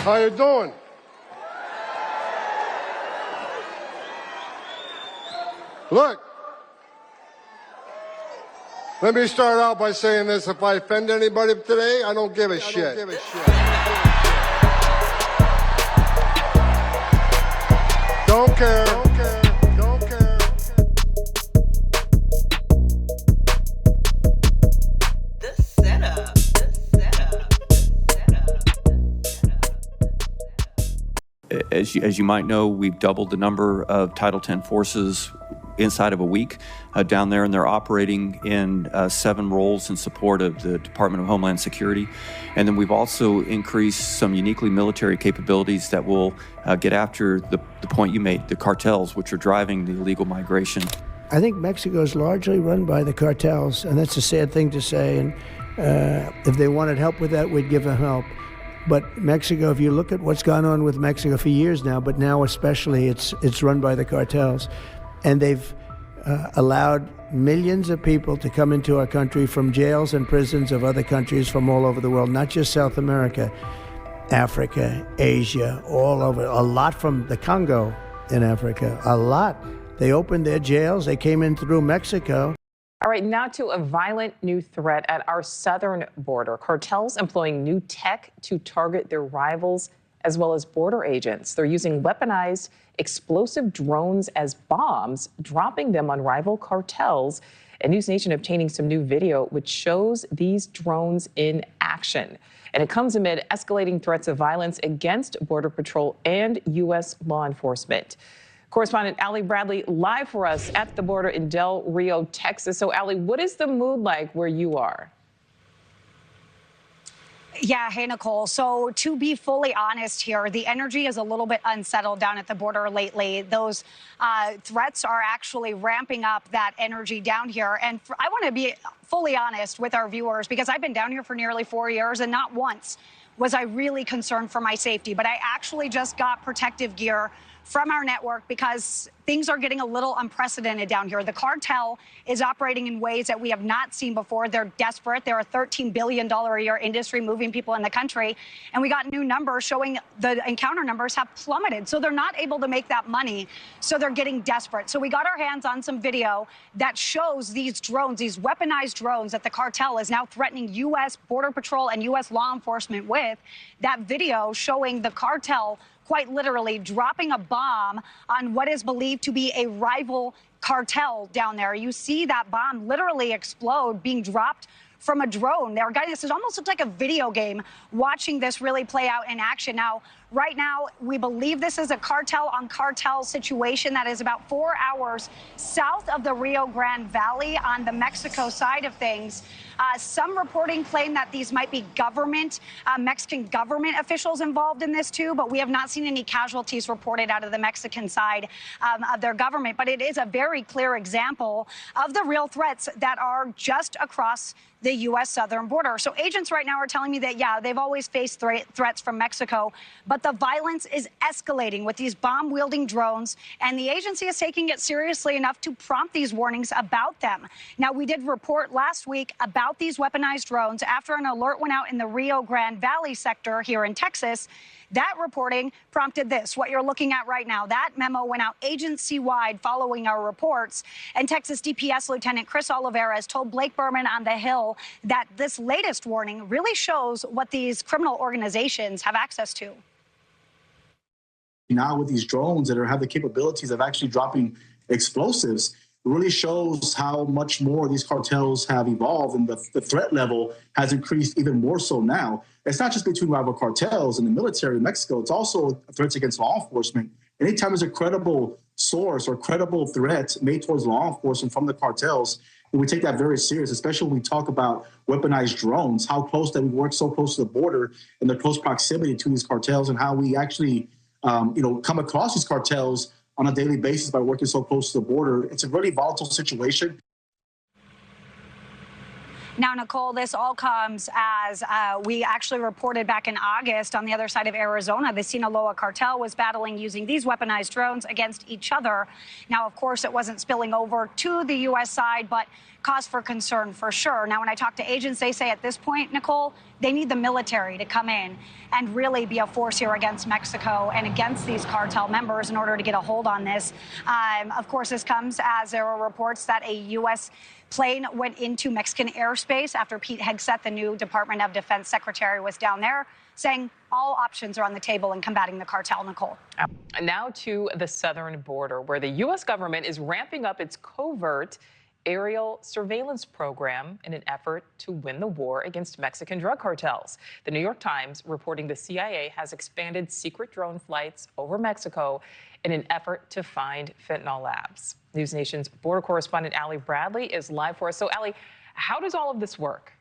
How you doing? Look, let me start out by saying this. If I offend anybody today, I don't give a shit. Don't care. Don't care. The setup. As you might know, we've doubled the number of Title X forces inside of a week down there, and they're operating in 7 roles in support of the Department of Homeland Security. And then we've also increased some uniquely military capabilities that will get after the point you made, the cartels, which are driving the illegal migration. I think Mexico is largely run by the cartels, and that's a sad thing to say. And if they wanted help with that, we'd give them help. But Mexico, if you look at what's gone on with Mexico for years now, but now especially, it's run by the cartels. And they've allowed millions of people to come into our country from jails and prisons of other countries from all over the world, not just South America, Africa, Asia, all over. A lot from the Congo in Africa, a lot. They opened their jails, they came in through Mexico. All right, now to a violent new threat at our southern border. Cartels employing new tech to target their rivals as well as border agents. They're using weaponized explosive drones as bombs, dropping them on rival cartels. And News Nation obtaining some new video which shows these drones in action. And it comes amid escalating threats of violence against Border Patrol and U.S. law enforcement. Correspondent Allie Bradley live for us at the border in Del Rio, Texas. So, Allie, what is the mood like where you are? Yeah, hey, Nicole. So to be fully honest here, the energy is a little bit unsettled down at the border lately. Those threats are actually ramping up that energy down here. And I want to be fully honest with our viewers, because I've been down here for nearly 4 years, and not once was I really concerned for my safety. But I actually just got protective gear from our network because things are getting a little unprecedented down here. The cartel is operating in ways that we have not seen before. They're desperate. They're a $13 billion a year industry moving people in the country. And we got new numbers showing the encounter numbers have plummeted. So they're not able to make that money. So they're getting desperate. So we got our hands on some video that shows these drones, these weaponized drones that the cartel is now threatening U.S. Border Patrol and U.S. law enforcement with. That video showing the cartel quite literally dropping a bomb on what is believed to be a rival cartel down there. You see that bomb literally explode, being dropped from a drone. They're guys, this almost looks like a video game watching this really play out in action. Now, right now, we believe this is a cartel-on-cartel situation that is about 4 hours south of the Rio Grande Valley on the Mexico side of things. Some reporting claim that these might be Mexican government officials involved in this too, but we have not seen any casualties reported out of the Mexican side of their government. But it is a very clear example of the real threats that are just across the U.S. southern border. So agents right now are telling me that, yeah, they've always faced threats from Mexico, but the violence is escalating with these bomb-wielding drones, and the agency is taking it seriously enough to prompt these warnings about them. Now, we did report last week about these weaponized drones after an alert went out in the Rio Grande Valley sector here in Texas. That reporting prompted this, what you're looking at right now. That memo went out agency-wide following our reports. And Texas DPS Lieutenant Chris Olivares told Blake Berman on the Hill that this latest warning really shows what these criminal organizations have access to. Now with these drones that have the capabilities of actually dropping explosives, it really shows how much more these cartels have evolved, and the threat level has increased even more so now. It's not just between rival cartels and the military in Mexico, it's also threats against law enforcement. Anytime there's a credible source or credible threat made towards law enforcement from the cartels, we take that very serious, especially when we talk about weaponized drones, how close that we work so close to the border and the close proximity to these cartels, and how we actually come across these cartels on a daily basis by working so close to the border. It's a really volatile situation. Now, Nicole, this all comes as we actually reported back in August on the other side of Arizona. The Sinaloa cartel was battling using these weaponized drones against each other. Now, of course, it wasn't spilling over to the U.S. side, but cause for concern for sure. Now, when I talk to agents, they say at this point, Nicole, they need the military to come in and really be a force here against Mexico and against these cartel members in order to get a hold on this. Of course, this comes as there were reports that a U.S. plane went into Mexican airspace after Pete Hegseth, the new Department of Defense secretary, was down there, saying all options are on the table in combating the cartel, Nicole. Now to the southern border, where the U.S. government is ramping up its covert aerial surveillance program in an effort to win the war against Mexican drug cartels. The New York Times reporting the CIA has expanded secret drone flights over Mexico in an effort to find fentanyl labs. News Nation's border correspondent Ali Bradley is live for us. So, Ali, how does all of this work?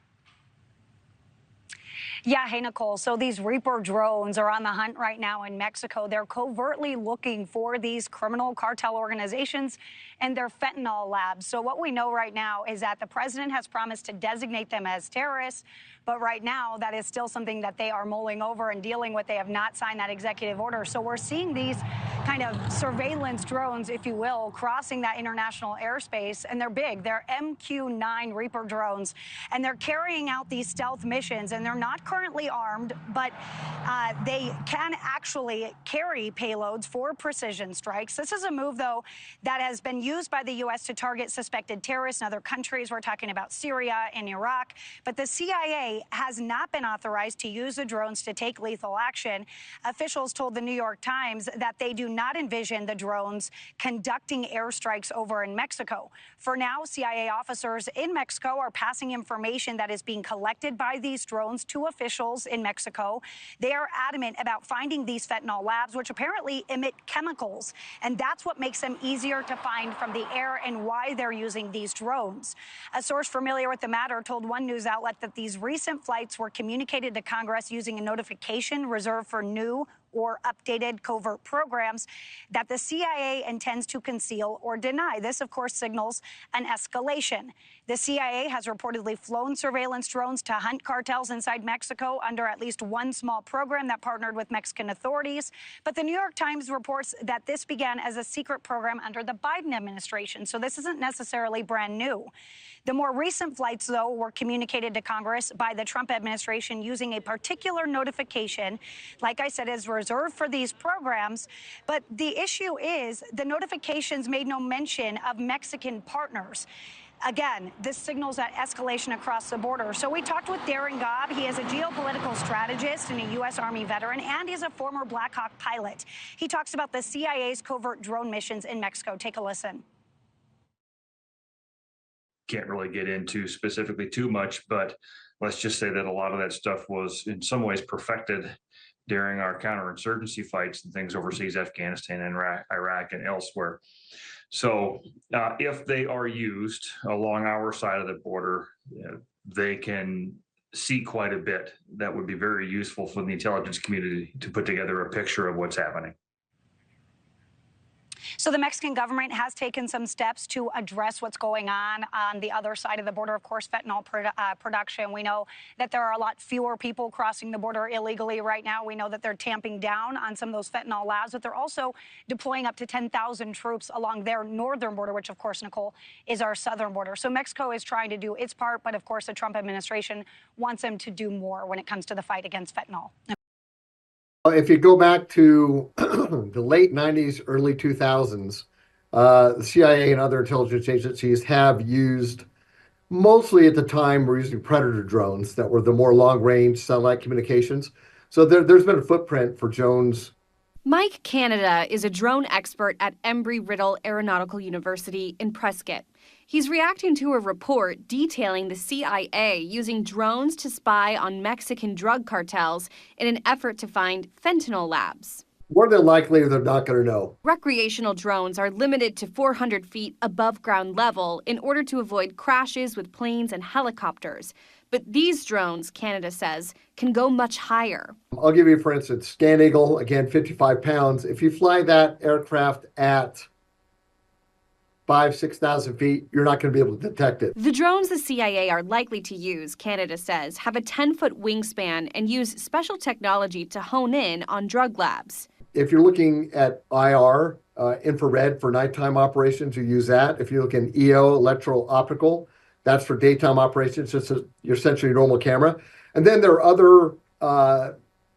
Yeah, hey, Nicole. So these Reaper drones are on the hunt right now in Mexico. They're covertly looking for these criminal cartel organizations and their fentanyl labs. So what we know right now is that the president has promised to designate them as terrorists. But right now, that is still something that they are mulling over and dealing with. They have not signed that executive order. So we're seeing these kind of surveillance drones, if you will, crossing that international airspace. And they're big. They're MQ-9 Reaper drones. And they're carrying out these stealth missions. And they're not currently armed, but they can actually carry payloads for precision strikes. This is a move, though, that has been used by the U.S. to target suspected terrorists in other countries. We're talking about Syria and Iraq. But the CIA has not been authorized to use the drones to take lethal action. Officials told the New York Times that they do not envision the drones conducting airstrikes over in Mexico. For now, CIA officers in Mexico are passing information that is being collected by these drones to officials in Mexico. They are adamant about finding these fentanyl labs, which apparently emit chemicals. And that's what makes them easier to find from the air and why they're using these drones. A source familiar with the matter told one news outlet that these recent flights were communicated to Congress using a notification reserved for new or updated covert programs that the CIA intends to conceal or deny. This, of course, signals an escalation. The CIA has reportedly flown surveillance drones to hunt cartels inside Mexico under at least one small program that partnered with Mexican authorities. But the New York Times reports that this began as a secret program under the Biden administration. So this isn't necessarily brand new. The more recent flights, though, were communicated to Congress by the Trump administration using a particular notification, like I said, is reserved for these programs. But the issue is the notifications made no mention of Mexican partners. Again, this signals that escalation across the border. So we talked with Darren Gobb. He is a geopolitical strategist and a U.S. Army veteran, and he's a former Black Hawk pilot. He talks about the CIA's covert drone missions in Mexico. Take a listen. Can't really get into specifically too much, but let's just say that a lot of that stuff was in some ways perfected during our counterinsurgency fights and things overseas, Afghanistan and Iraq and elsewhere. So if they are used along our side of the border, they can see quite a bit. That would be very useful for the intelligence community to put together a picture of what's happening. So the Mexican government has taken some steps to address what's going on the other side of the border. Of course, fentanyl production. We know that there are a lot fewer people crossing the border illegally right now. We know that they're tamping down on some of those fentanyl labs, but they're also deploying up to 10,000 troops along their northern border, which, of course, Nicole, is our southern border. So Mexico is trying to do its part, but, of course, the Trump administration wants them to do more when it comes to the fight against fentanyl. If you go back to the late 90s, early 2000s, the CIA and other intelligence agencies have used, mostly at the time, were using Predator drones that were the more long-range satellite communications. So there's been a footprint for drones. Mike Canada is a drone expert at Embry-Riddle Aeronautical University in Prescott. He's reacting to a report detailing the CIA using drones to spy on Mexican drug cartels in an effort to find fentanyl labs. More than likely, they're not going to know. Recreational drones are limited to 400 feet above ground level in order to avoid crashes with planes and helicopters. But these drones, Canada says, can go much higher. I'll give you, for instance, Scan Eagle, again, 55 pounds. If you fly that aircraft at 6,000 feet, you're not going to be able to detect it. The drones the CIA are likely to use, Canada says, have a 10-foot wingspan and use special technology to hone in on drug labs. If you're looking at IR, infrared for nighttime operations, you use that. If you look in EO, electro-optical, that's for daytime operations. It's your essentially normal camera. And then there are other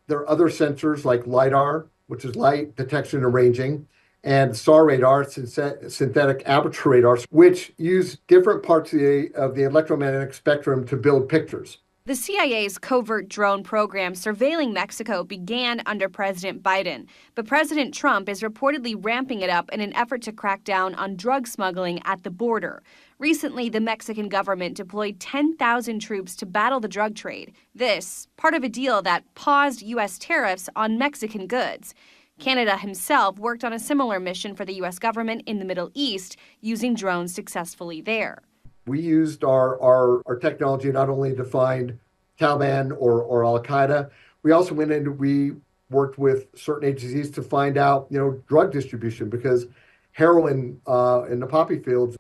sensors like LiDAR, which is light detection and ranging, and SAR radar, synthetic aperture radars, which use different parts of the electromagnetic spectrum to build pictures. The CIA's covert drone program surveilling Mexico began under President Biden, but President Trump is reportedly ramping it up in an effort to crack down on drug smuggling at the border. Recently, the Mexican government deployed 10,000 troops to battle the drug trade. This, part of a deal that paused U.S. tariffs on Mexican goods. Canada himself worked on a similar mission for the U.S. government in the Middle East, using drones successfully there. We used our technology not only to find Taliban or Al-Qaeda, we also we worked with certain agencies to find out, drug distribution, because heroin in the poppy fields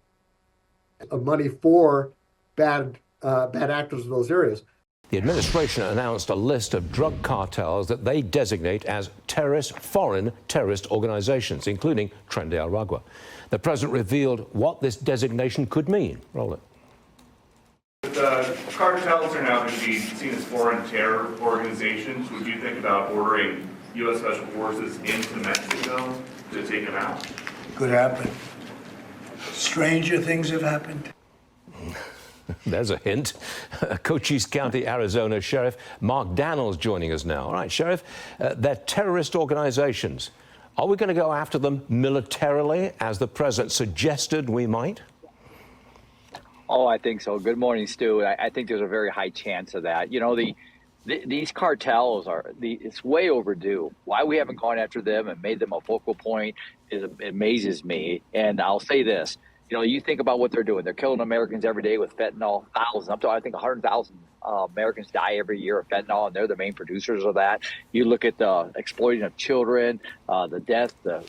of money for bad actors in those areas. The administration announced a list of drug cartels that they designate as foreign terrorist organizations, including Tren de Aragua. The president revealed what this designation could mean. Roll it. The cartels are now going to be seen as foreign terror organizations. Would you think about ordering U.S. Special Forces into Mexico to take them out? Could happen. Stranger things have happened. There's a hint. Cochise County, Arizona Sheriff Mark Daniels joining us now. All right, Sheriff, they're terrorist organizations. Are we going to go after them militarily, as the president suggested we might? Oh, I think so. Good morning, Stu. I think there's a very high chance of that. These cartels it's way overdue. Why we haven't gone after them and made them a focal point amazes me. And I'll say this. You think about what they're doing. They're killing Americans every day with fentanyl, thousands. Up to, I think, 100,000 Americans die every year of fentanyl, and they're the main producers of that. You look at the exploiting of children, the death, the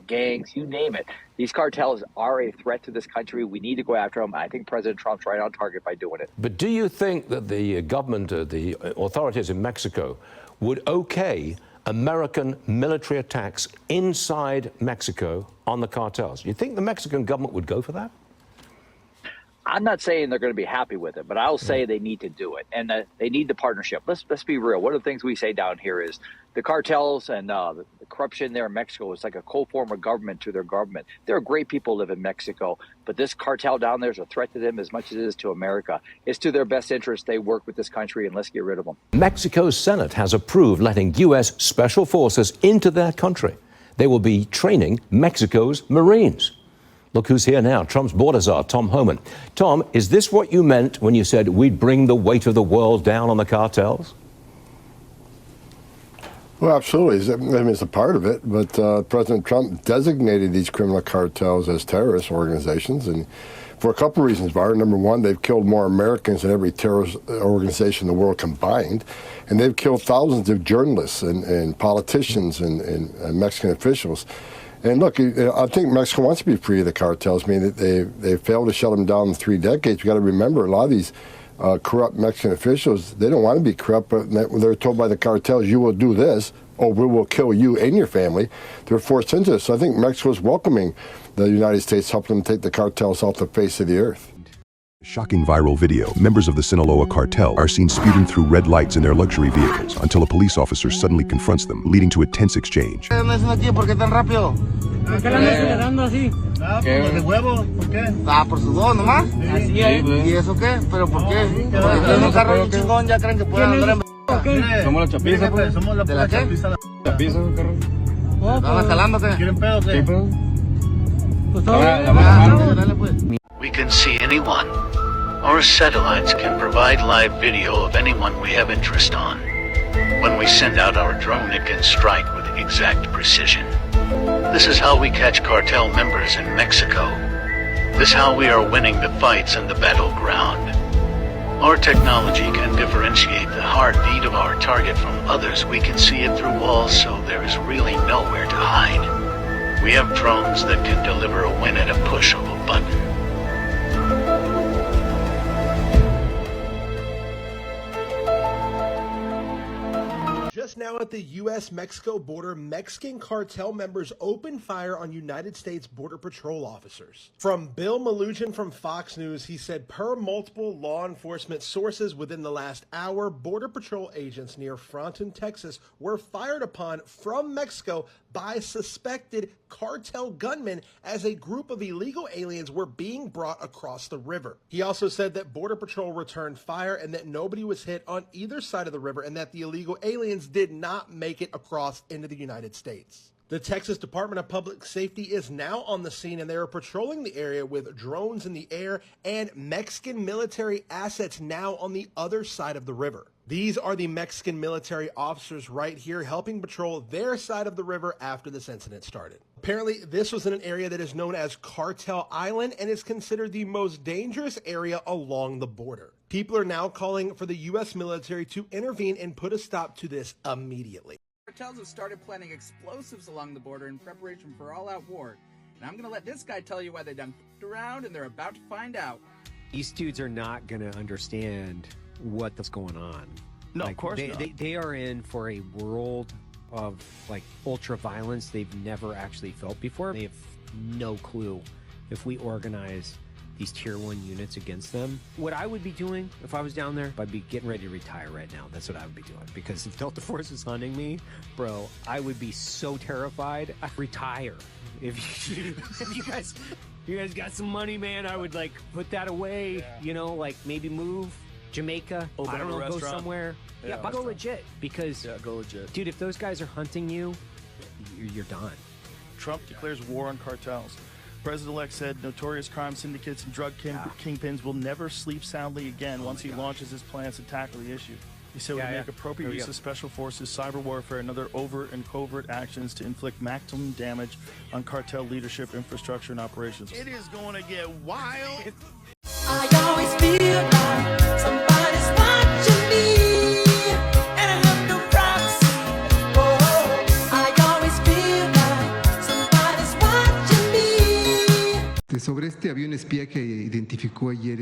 gangs, you name it. These cartels are a threat to this country. We need to go after them. I think President Trump's right on target by doing it. But do you think that the government, the authorities in Mexico, would okay American military attacks inside Mexico on the cartels? You think the Mexican government would go for that? I'm not saying they're going to be happy with it, but I'll say they need to do it, and they need the partnership. Let's be real. One of the things we say down here is the cartels and the corruption there in Mexico is like a co-form of government to their government. There are great people who live in Mexico, but this cartel down there is a threat to them as much as it is to America. It's to their best interest they work with this country, and let's get rid of them. Mexico's Senate has approved letting U.S. special forces into their country. They will be training Mexico's Marines. Look who's here now, Trump's border czar, Tom Homan. Tom, is this what you meant when you said we'd bring the weight of the world down on the cartels? Well, absolutely. I mean, it's a part of it, but President Trump designated these criminal cartels as terrorist organizations, and for a couple of reasons, Bart. Number one, they've killed more Americans than every terrorist organization in the world combined, and they've killed thousands of journalists and politicians and Mexican officials. And look, I think Mexico wants to be free of the cartels. I mean, they failed to shut them down in 3 decades. We got to remember, a lot of these corrupt Mexican officials, they don't want to be corrupt, but when they're told by the cartels, you will do this, or we will kill you and your family, they're forced into this. So I think Mexico is welcoming the United States, helping them take the cartels off the face of the earth. Shocking viral video. Members of the Sinaloa cartel are seen speeding through red lights in their luxury vehicles until a police officer suddenly confronts them, leading to a tense exchange. ¿Por qué tan rápido? ¿Por qué la andas acelerando así? ¿De huevo? ¿Por qué? Por sudor nomás. Así es. ¿Y eso qué? ¿Pero por qué? Porque en un carro chingón ya creen que pueden andar en... Somos la chapiza, pues. Somos la chapiza. Chapiza, carro. Están jalándote. ¿Quieren pedo o qué? Pues todo. We can see anyone. Our satellites can provide live video of anyone we have interest on. When we send out our drone, it can strike with exact precision. This is how we catch cartel members in Mexico. This is how we are winning the fights in the battleground. Our technology can differentiate the heartbeat of our target from others. We can see it through walls, so there is really nowhere to hide. We have drones that can deliver a win at a push of a button. Just now at the U.S.-Mexico border, Mexican cartel members opened fire on United States Border Patrol officers. From Bill Malugin from Fox News, he said per multiple law enforcement sources within the last hour, Border Patrol agents near Fronton, Texas were fired upon from Mexico by suspected cartel gunmen as a group of illegal aliens were being brought across the river. He also said that Border Patrol returned fire and that nobody was hit on either side of the river and that the illegal aliens did not make it across into the United States. The Texas Department of Public Safety is now on the scene and they are patrolling the area with drones in the air and Mexican military assets now on the other side of the river. These are the Mexican military officers right here helping patrol their side of the river after this incident started. Apparently, this was in an area that is known as Cartel Island and is considered the most dangerous area along the border. People are now calling for the U.S. military to intervene and put a stop to this immediately. Cartels have started planting explosives along the border in preparation for all-out war. And I'm going to let this guy tell you why they done f***ed around, and they're about to find out. These dudes are not going to understand what's going on. No, of course not. They are in for a world of like ultra violence they've never actually felt before. They have no clue if we organize these tier 1 units against them. What I would be doing if I was down there, I'd be getting ready to retire right now. That's what I would be doing. Because if Delta Force is hunting me, bro, I would be so terrified. I'd retire. If you guys got some money, man, I would like put that away, you know, like maybe move. Jamaica, I don't know, go somewhere. Yeah, but go legit, because go legit. Dude, if those guys are hunting you, you're done. Trump declares war on cartels. President-elect said notorious crime syndicates and drug kingpins will never sleep soundly again once he launches his plans to tackle the issue. He said we make appropriate use of special forces, cyber warfare, and other overt and covert actions to inflict maximum damage on cartel leadership, infrastructure, and operations. It is going to get wild. I always feel like somebody's watching me, and I have no privacy. Oh, I always feel like somebody's watching me. Sobre este avión espía que identificó ayer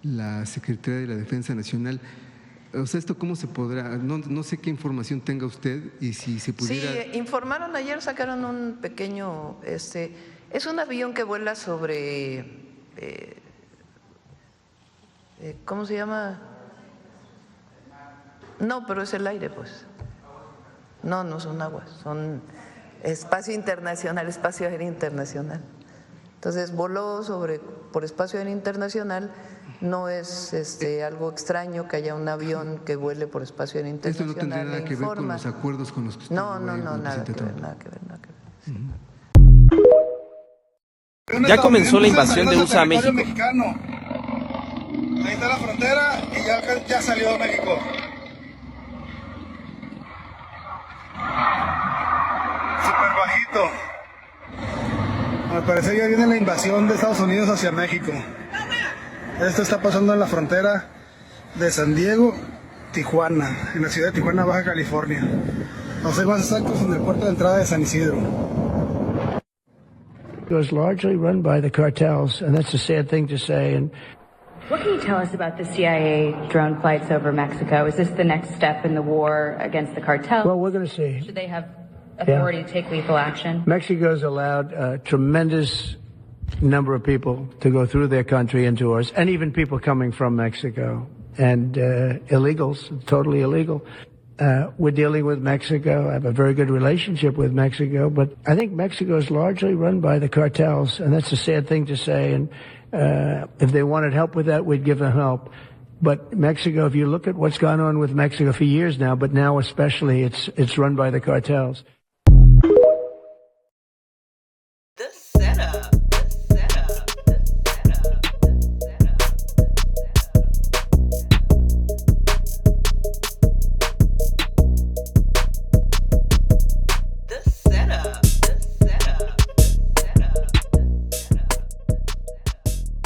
la Secretaría de la Defensa Nacional, o sea, ¿esto cómo se podrá? No sé qué información tenga usted y si se pudiera... Sí, informaron ayer, sacaron un pequeño... es un avión que vuela sobre... ¿cómo se llama? No, pero es el aire, pues. No son aguas, son espacio internacional, espacio aéreo internacional. Entonces voló por espacio aéreo internacional. No es algo extraño que haya un avión que vuele por espacio aéreo internacional. Esto no tendrá nada que ver con los acuerdos con los que usted No, nada que ver. Ya comenzó la invasión de USA a México. Mexicano. Ahí está la frontera y ya salió de México. Súper bajito. Al parecer ya viene la invasión de Estados Unidos hacia México. Esto está pasando en la frontera de San Diego, Tijuana, en la ciudad de Tijuana, Baja California. No sé más exactos, en el puerto de entrada de San Isidro. It was largely run by the cartels, and that's a sad thing to say. And what can you tell us about the CIA drone flights over Mexico? Is this the next step in the war against the cartels? Well, we're going to see. Should they have authority to take lethal action? Mexico's allowed a tremendous number of people to go through their country into ours, and even people coming from Mexico, and illegals, totally illegal. We're dealing with Mexico. I have a very good relationship with Mexico, but I think Mexico is largely run by the cartels, and that's a sad thing to say. And if they wanted help with that, we'd give them help. But Mexico, if you look at what's gone on with Mexico for years now, but now especially, it's run by the cartels.